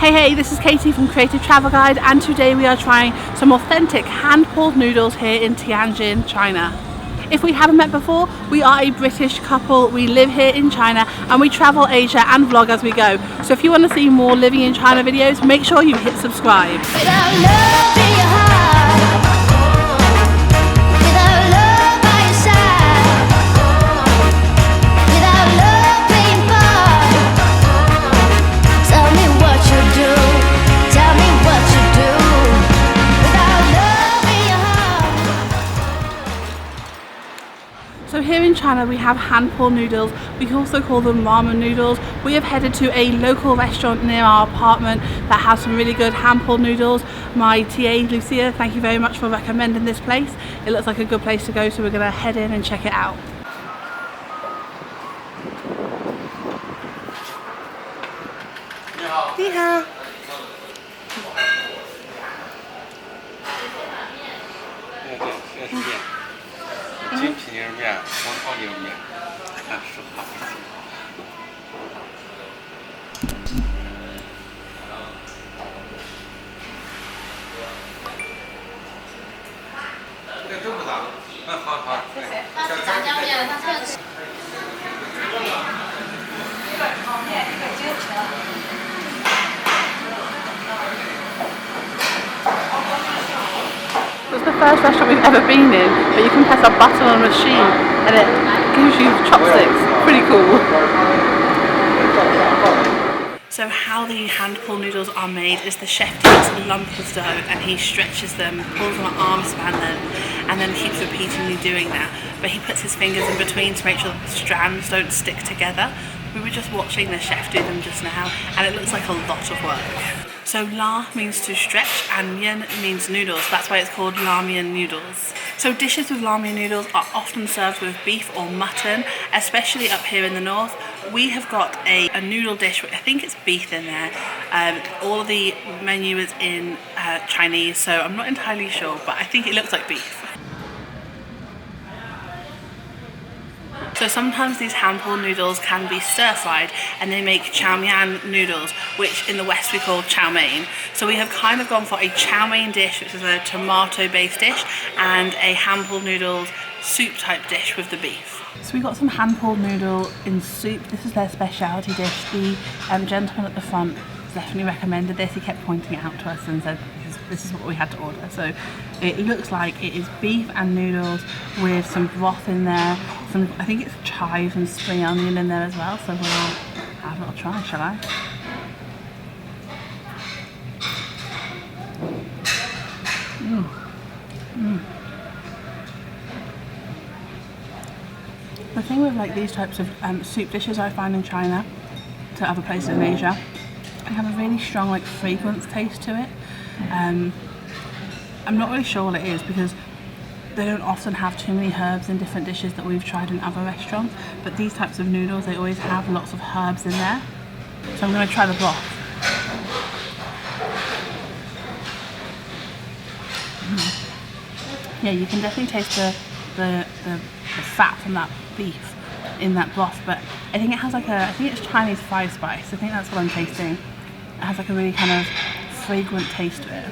Hey, this is Katie from Creative Travel Guide, and today we are trying some authentic hand-pulled noodles here in Tianjin, China. If we haven't met before, we are a British couple. We live here in China and we travel Asia and vlog as we go. So if you want to see more living in China videos, make sure you hit subscribe. So here in China we have hand-pulled noodles. We also call them ramen noodles. We have headed to a local restaurant near our apartment that has some really good hand-pulled noodles. My TA Lucia, thank you very much for recommending this place. It looks like a good place to go, so we're going to head in and check it out. Ni hao. It's the first restaurant we've ever been in, but you can press a button on a machine and it gives you chopsticks. Pretty cool. So how the hand-pulled noodles are made is the chef takes a lump of dough and he stretches them, pulls on an arm span them, and then keeps repeatedly doing that. But he puts his fingers in between to make sure that the strands don't stick together. We were just watching the chef do them just now and it looks like a lot of work. So la means to stretch and mian means noodles. That's why it's called Lamian Noodles. So dishes with Lamian noodles are often served with beef or mutton, especially up here in the north. We have got a noodle dish, I think it's beef in there. All of the menu is in Chinese, so I'm not entirely sure, but I think it looks like beef. So sometimes these hand-pulled noodles can be stir-fried and they make Chaomian noodles, which in the West we call chow mein. So we have kind of gone for a chow mein dish, which is a tomato-based dish, and a hand-pulled noodles soup type dish with the beef. So we got some hand-pulled noodle in soup. This is their specialty dish. The gentleman at the front definitely recommended this. He kept pointing it out to us and said this is what we had to order. So it looks like it is beef and noodles with some broth in there. I think it's chives and spring onion in there as well. So we'll have a little try, shall I? The thing with like these types of soup dishes I find in China to other places in Asia, they have a really strong like fragrance taste to it. I'm not really sure what it is because they don't often have too many herbs in different dishes that we've tried in other restaurants, but these types of noodles, they always have lots of herbs in there. So I'm going to try the broth. Yeah, you can definitely taste the fat from that beef in that broth, but I think it has like I think it's Chinese fried spice. I think that's what I'm tasting. It has like a really kind of fragrant taste to it.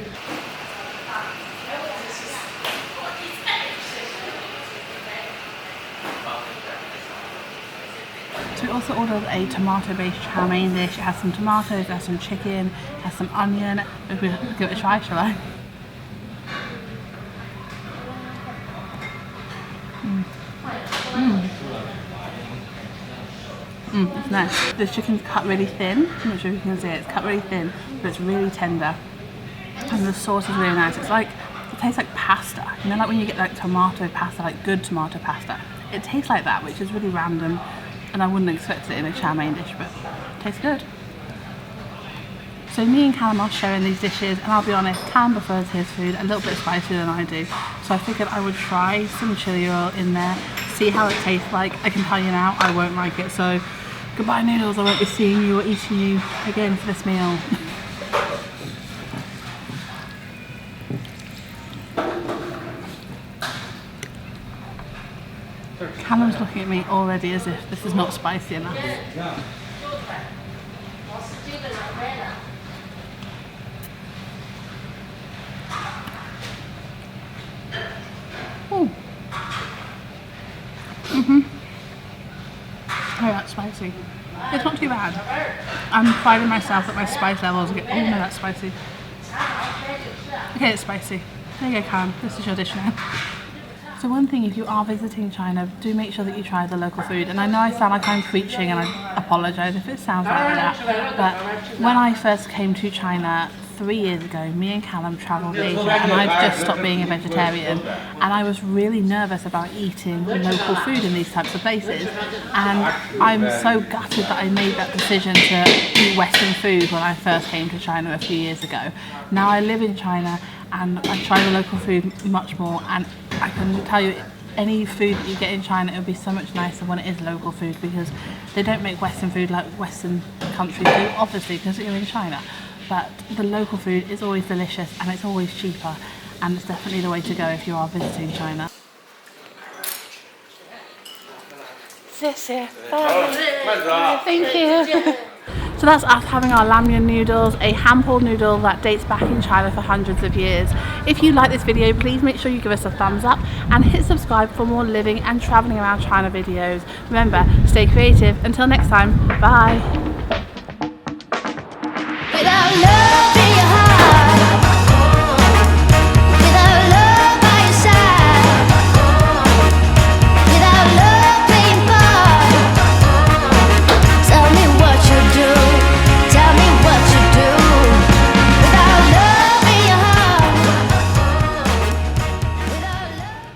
So we also ordered a tomato-based chow mein dish. It has some tomatoes, it has some chicken, it has some onion. We'll give it a try, shall I? It's nice. The chicken's cut really thin. I'm not sure if you can see it. It's cut really thin, but it's really tender. And the sauce is really nice. It tastes like pasta. You know, like when you get like tomato pasta, like good tomato pasta. It tastes like that, which is really random. And I wouldn't expect it in a chow mein dish, but it tastes good. So me and Callum are sharing these dishes, and I'll be honest, Callum prefers his food a little bit spicier than I do. So I figured I would try some chili oil in there, see how it tastes like. I can tell you now, I won't like it. So goodbye noodles, I won't be seeing you or eating you again for this meal. Callum's looking at me already as if this is not spicy enough. spicy. It's not too bad. I'm priding myself that my spice levels get. Oh no, that's spicy. Okay, it's spicy. There you go, Cam. This is your dish now. So one thing, if you are visiting China, do make sure that you try the local food. And I know I sound like I'm preaching, and I apologise if it sounds like that. But when I first came to China 3 years ago, me and Callum travelled Asia, and I'd just stopped being a vegetarian, and I was really nervous about eating local food in these types of places. And I'm so gutted that I made that decision to eat Western food when I first came to China a few years ago. Now I live in China, and I try the local food much more, and I can tell you, any food that you get in China, it would be so much nicer when it is local food, because they don't make Western food like Western countries do, obviously, because you're in China. But the local food is always delicious, and it's always cheaper, and it's definitely the way to go if you are visiting China. Thank you. So that's us having our Lamian noodles, a hand-pulled noodle that dates back in China for hundreds of years. If you like this video, please make sure you give us a thumbs up and hit subscribe for more living and travelling around China videos. Remember, stay creative. Until next time, bye. Without love.